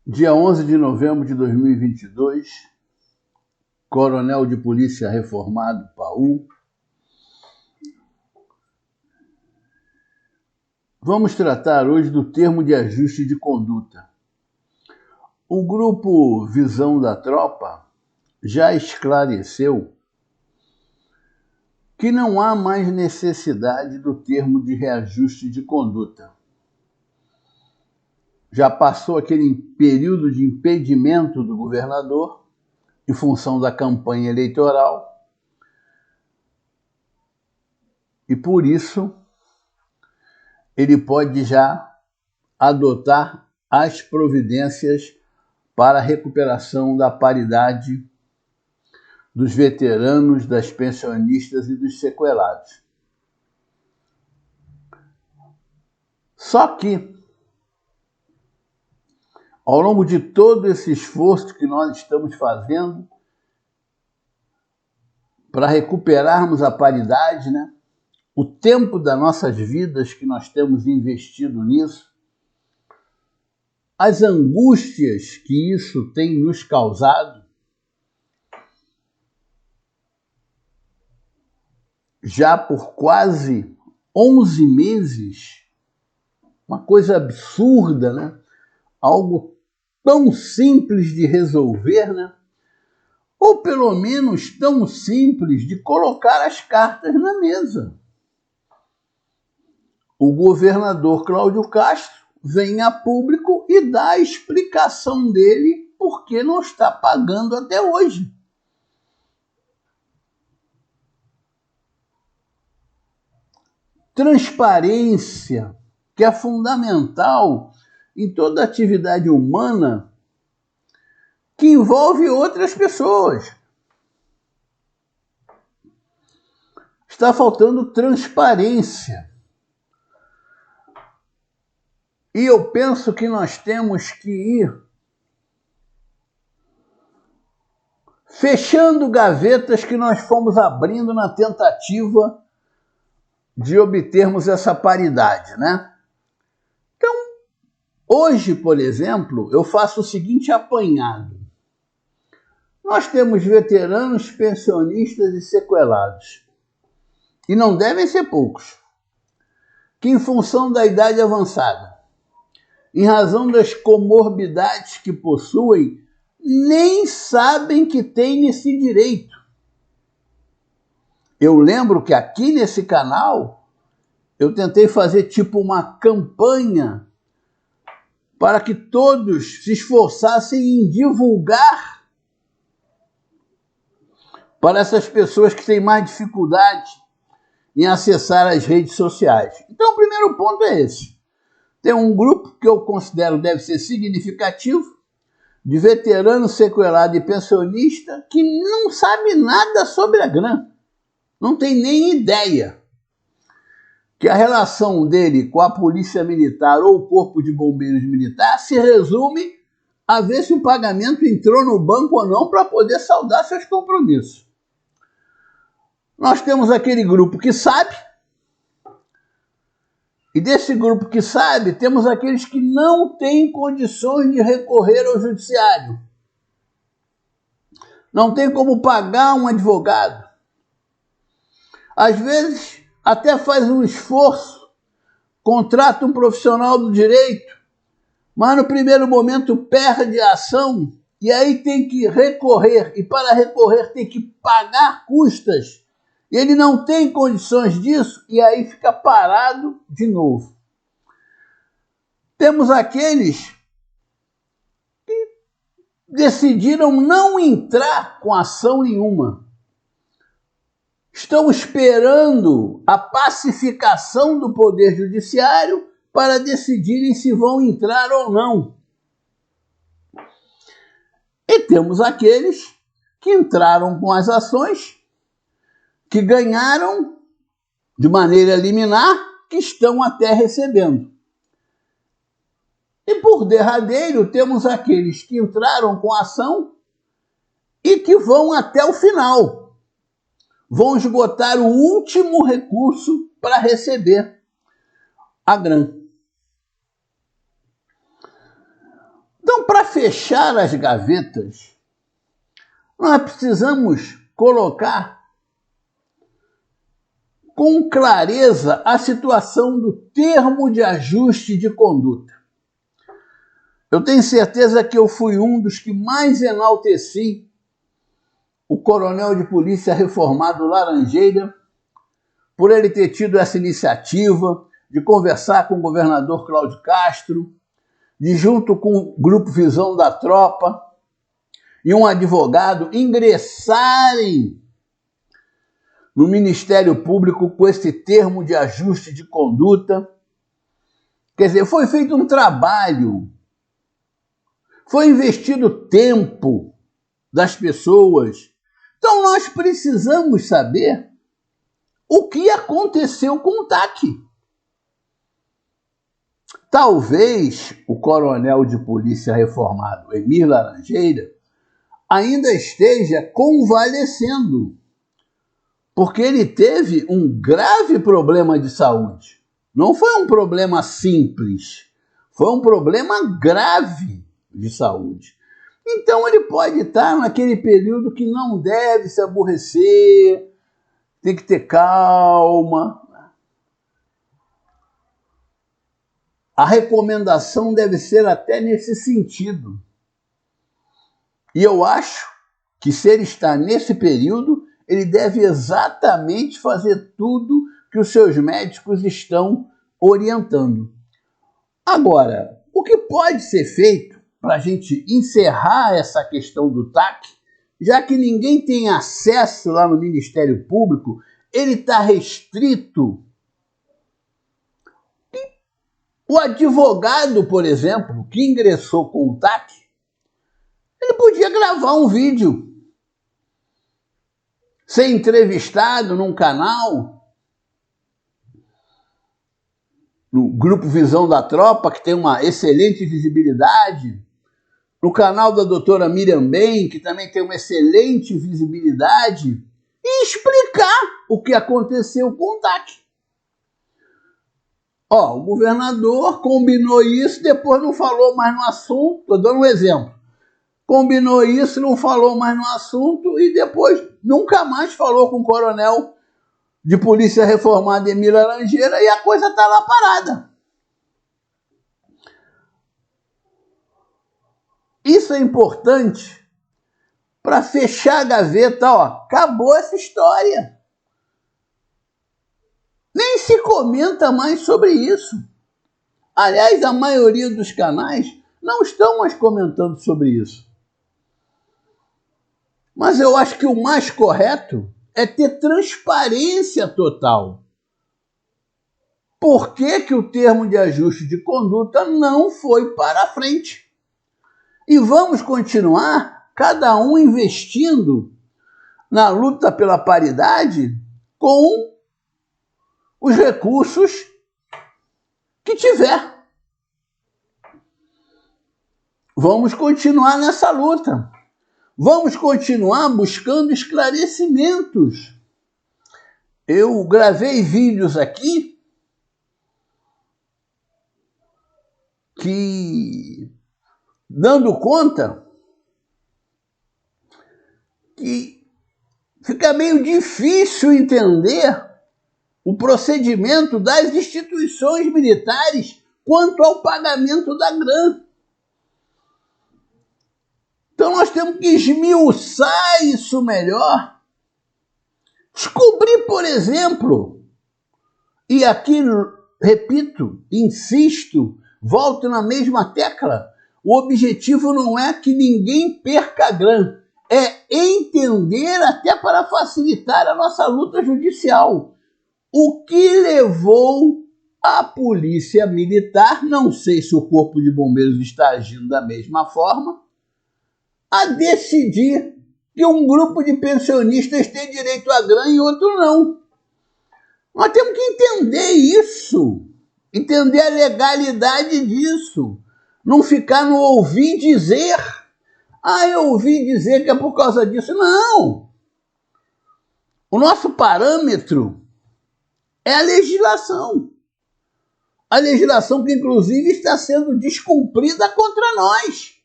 Dia 11 de novembro de 2022, coronel de polícia reformado, Paul. Vamos tratar hoje do termo de ajuste de conduta. O grupo Visão da Tropa já esclareceu que não há mais necessidade do termo de reajuste de conduta. Já passou aquele período de impedimento do governador em função da campanha eleitoral e, por isso, ele pode já adotar as providências para a recuperação da paridade dos veteranos, das pensionistas e dos sequelados. Só que, ao longo de todo esse esforço que nós estamos fazendo para recuperarmos a paridade, o tempo das nossas vidas que nós temos investido nisso, as angústias que isso tem nos causado, já por quase 11 meses, uma coisa absurda, algo tão simples de resolver, ou pelo menos tão simples de colocar as cartas na mesa. O governador Cláudio Castro vem a público e dá a explicação dele por que não está pagando até hoje. Transparência, que é fundamental em toda atividade humana que envolve outras pessoas. Está faltando transparência. E eu penso que nós temos que ir fechando gavetas que nós fomos abrindo na tentativa de obtermos essa paridade, Então, hoje, por exemplo, eu faço o seguinte apanhado. Nós temos veteranos, pensionistas e sequelados. E não devem ser poucos. Que, em função da idade avançada, em razão das comorbidades que possuem, nem sabem que têm esse direito. Eu lembro que aqui nesse canal, eu tentei fazer tipo uma campanha para que todos se esforçassem em divulgar para essas pessoas que têm mais dificuldade em acessar as redes sociais. Então, o primeiro ponto é esse. Tem um grupo que eu considero deve ser significativo, de veterano, sequelado e pensionista, que não sabe nada sobre a GRAM. Não tem nem ideia que a relação dele com a Polícia Militar ou o Corpo de Bombeiros Militar se resume a ver se o pagamento entrou no banco ou não para poder saldar seus compromissos. Nós temos aquele grupo que sabe, e desse grupo que sabe, temos aqueles que não têm condições de recorrer ao judiciário. Não tem como pagar um advogado. Às vezes, até faz um esforço, contrata um profissional do direito, mas no primeiro momento perde a ação e aí tem que recorrer. E para recorrer tem que pagar custas. Ele não tem condições disso e aí fica parado de novo. Temos aqueles que decidiram não entrar com ação nenhuma. Estão esperando a pacificação do Poder Judiciário para decidirem se vão entrar ou não. E temos aqueles que entraram com as ações, que ganharam de maneira liminar, que estão até recebendo. E por derradeiro, temos aqueles que entraram com a ação e que vão até o final. Vão esgotar o último recurso para receber a GRAM. Então, Então, para fechar as gavetas, nós precisamos colocar com clareza a situação do termo de ajuste de conduta. Eu tenho certeza que eu fui um dos que mais enalteci o coronel de polícia reformado Laranjeira, por ele ter tido essa iniciativa de conversar com o governador Cláudio Castro, de junto com o Grupo Visão da Tropa e um advogado ingressarem no Ministério Público com esse termo de ajuste de conduta. Quer dizer, foi feito um trabalho, foi investido tempo das pessoas. Então nós precisamos saber o que aconteceu com o TAC. Talvez o coronel de polícia reformado Emir Laranjeira ainda esteja convalescendo, porque ele teve um grave problema de saúde. Não foi um problema simples, foi um problema grave de saúde. Então ele pode estar naquele período que não deve se aborrecer, tem que ter calma. A recomendação deve ser até nesse sentido. E eu acho que se ele está nesse período, ele deve exatamente fazer tudo que os seus médicos estão orientando. Agora, o que pode ser feito para a gente encerrar essa questão do TAC, já que ninguém tem acesso lá no Ministério Público, ele está restrito. O advogado, por exemplo, que ingressou com o TAC, ele podia gravar um vídeo, ser entrevistado num canal, no Grupo Visão da Tropa, que tem uma excelente visibilidade, no canal da doutora Miriam Ben, que também tem uma excelente visibilidade, e explicar o que aconteceu com o TAC. O governador combinou isso, depois não falou mais no assunto. Estou dando um exemplo. Combinou isso, não falou mais no assunto e depois nunca mais falou com o coronel de polícia reformado Emir Laranjeira e a coisa está lá parada. Isso é importante para fechar a gaveta. Acabou essa história. Nem se comenta mais sobre isso. Aliás, a maioria dos canais não estão mais comentando sobre isso. Mas eu acho que o mais correto é ter transparência total. Por que que o termo de ajuste de conduta não foi para a frente? E vamos continuar, cada um investindo na luta pela paridade com os recursos que tiver. Vamos continuar nessa luta. Vamos continuar buscando esclarecimentos. Eu gravei vídeos aqui que, dando conta que fica meio difícil entender o procedimento das instituições militares quanto ao pagamento da grana. Então nós temos que esmiuçar isso melhor. Descobrir, por exemplo, e aqui repito, insisto, volto na mesma tecla, o objetivo não é que ninguém perca a grana, é entender até para facilitar a nossa luta judicial. O que levou a polícia militar, não sei se o Corpo de Bombeiros está agindo da mesma forma, a decidir que um grupo de pensionistas tem direito à grana e outro não. Nós temos que entender isso, entender a legalidade disso, não ficar no ouvir dizer. Eu ouvi dizer que é por causa disso. Não! O nosso parâmetro é a legislação. A legislação que, inclusive, está sendo descumprida contra nós.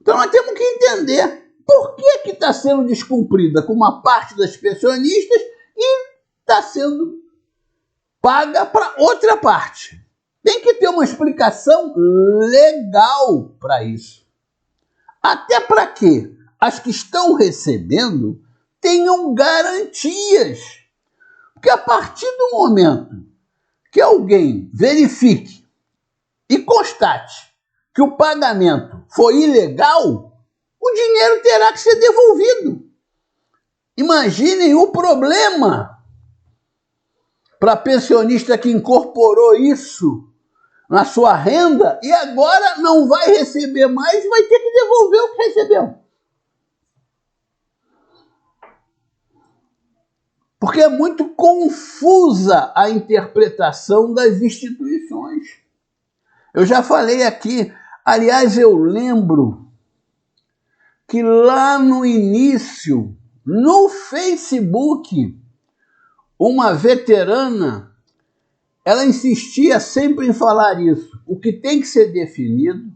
Então nós temos que entender por que está sendo descumprida com uma parte das pensionistas e está sendo paga para outra parte. Tem que ter uma explicação legal para isso. Até para que as que estão recebendo tenham garantias. Porque a partir do momento que alguém verifique e constate que o pagamento foi ilegal, o dinheiro terá que ser devolvido. Imaginem o problema para pensionista que incorporou isso na sua renda e agora não vai receber mais, vai ter que devolver o que recebeu. Porque é muito confusa a interpretação das instituições. Eu já falei aqui, aliás, eu lembro que lá no início, no Facebook, uma veterana, ela insistia sempre em falar isso. O que tem que ser definido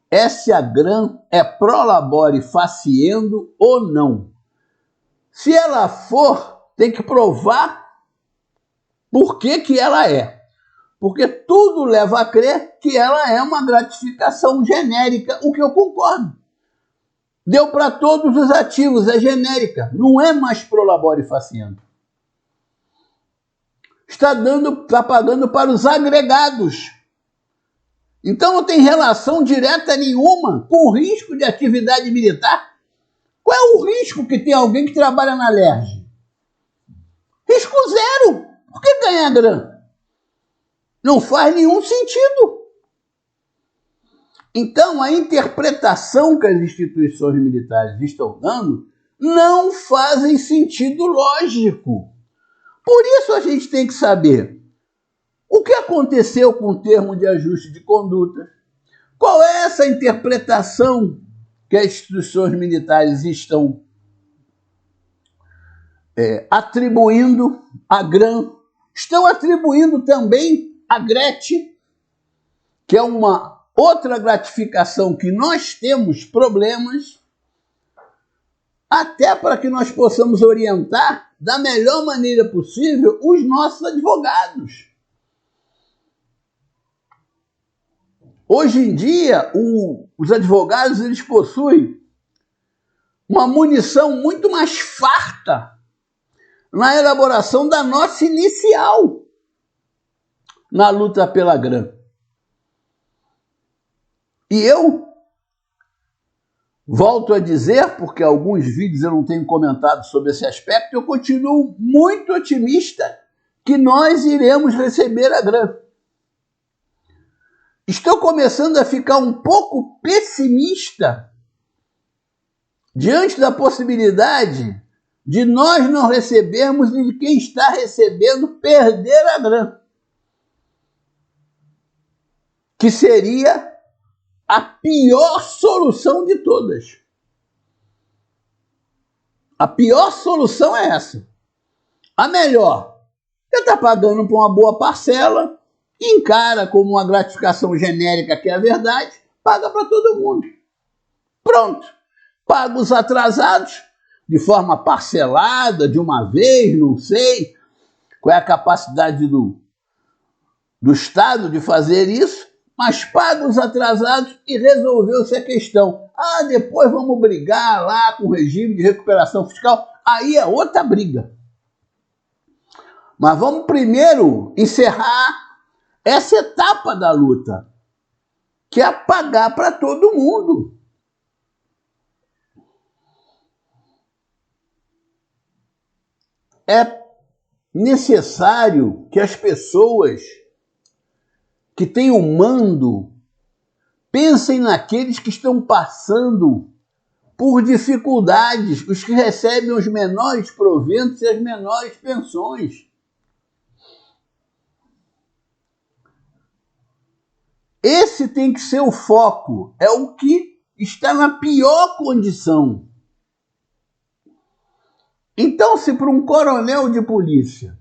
é se a GRAN é pro labore faciendo ou não. Se ela for, tem que provar por que ela é. Porque tudo leva a crer que ela é uma gratificação genérica, o que eu concordo. Deu para todos os ativos, é genérica, não é mais pro labore faciendo. Está pagando para os agregados. Então não tem relação direta nenhuma com o risco de atividade militar. Qual é o risco que tem alguém que trabalha na LERJ? Risco zero. Por que ganhar grana? Não faz nenhum sentido. Então, a interpretação que as instituições militares estão dando não fazem sentido lógico. Por isso a gente tem que saber o que aconteceu com o termo de ajuste de conduta, qual é essa interpretação que as instituições militares estão atribuindo à GRAN, estão atribuindo também à GRET, que é uma outra gratificação que nós temos problemas, até para que nós possamos orientar da melhor maneira possível os nossos advogados. Hoje em dia, os advogados eles possuem uma munição muito mais farta na elaboração da nota inicial na luta pela GRAN. E eu volto a dizer, porque alguns vídeos eu não tenho comentado sobre esse aspecto, eu continuo muito otimista que nós iremos receber a GRAN. Estou começando a ficar um pouco pessimista diante da possibilidade de nós não recebermos e de quem está recebendo perder a GRAN, que seria a pior solução de todas. A pior solução é essa. A melhor, você está pagando por uma boa parcela, encara como uma gratificação genérica, que é a verdade, paga para todo mundo. Pronto. Paga os atrasados de forma parcelada, de uma vez, não sei qual é a capacidade do Estado de fazer isso, mas paga os atrasados e resolveu-se a questão. Ah, depois vamos brigar lá com o regime de recuperação fiscal. Aí é outra briga. Mas vamos primeiro encerrar essa etapa da luta, que é pagar para todo mundo. É necessário que as pessoas que têm o mando pensem naqueles que estão passando por dificuldades, os que recebem os menores proventos e as menores pensões. Esse tem que ser o foco, é o que está na pior condição. Então, se para um coronel de polícia,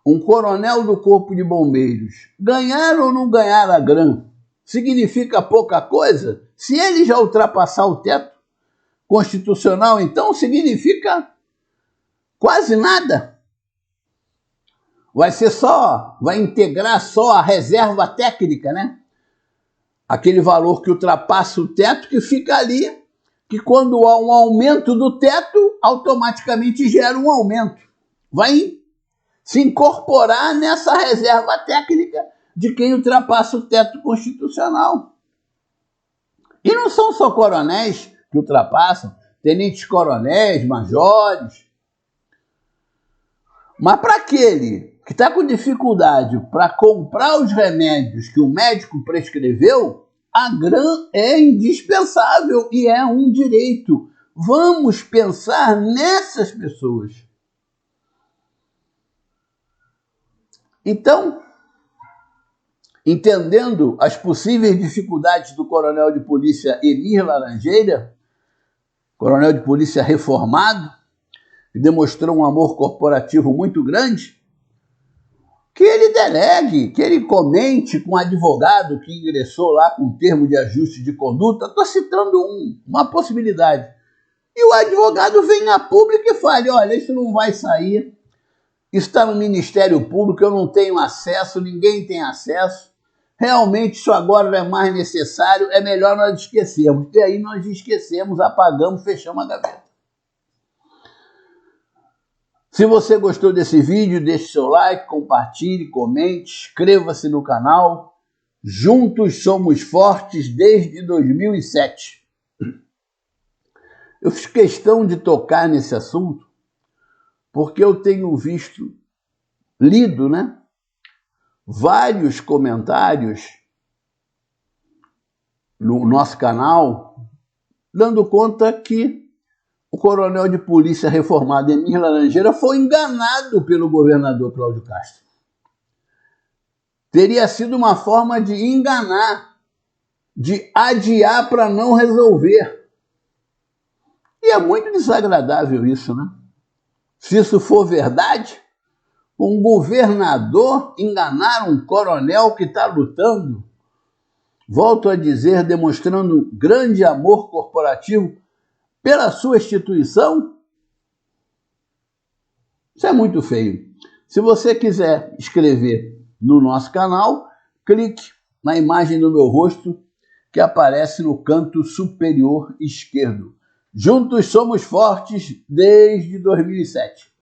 um coronel do Corpo de Bombeiros, ganhar ou não ganhar a GRAN, significa pouca coisa? Se ele já ultrapassar o teto constitucional, então significa quase nada. Vai integrar só a reserva técnica, né? Aquele valor que ultrapassa o teto, que fica ali, que quando há um aumento do teto, automaticamente gera um aumento. Vai se incorporar nessa reserva técnica de quem ultrapassa o teto constitucional. E não são só coronéis que ultrapassam, tenentes coronéis, majores. Mas para aquele que está com dificuldade para comprar os remédios que o médico prescreveu, a GRAM é indispensável e é um direito. Vamos pensar nessas pessoas. Então, entendendo as possíveis dificuldades do coronel de polícia Emir Laranjeira, coronel de polícia reformado, que demonstrou um amor corporativo muito grande, que ele delegue, que ele comente com o advogado que ingressou lá com o termo de ajuste de conduta. Estou citando uma possibilidade. E o advogado venha a público e fale, olha, isso não vai sair, isso está no Ministério Público, eu não tenho acesso, ninguém tem acesso, realmente isso agora não é mais necessário, é melhor nós esquecermos. E aí nós esquecemos, apagamos, fechamos a gaveta. Se você gostou desse vídeo, deixe seu like, compartilhe, comente, inscreva-se no canal. Juntos somos fortes desde 2007. Eu fiz questão de tocar nesse assunto porque eu tenho lido, né, vários comentários no nosso canal dando conta que o coronel de polícia reformado Emir Laranjeira foi enganado pelo governador Cláudio Castro. Teria sido uma forma de enganar, de adiar para não resolver. E é muito desagradável isso, né? Se isso for verdade, um governador enganar um coronel que está lutando, volto a dizer, demonstrando grande amor corporativo pela sua instituição, isso é muito feio. Se você quiser escrever no nosso canal, clique na imagem do meu rosto que aparece no canto superior esquerdo. Juntos somos fortes desde 2007.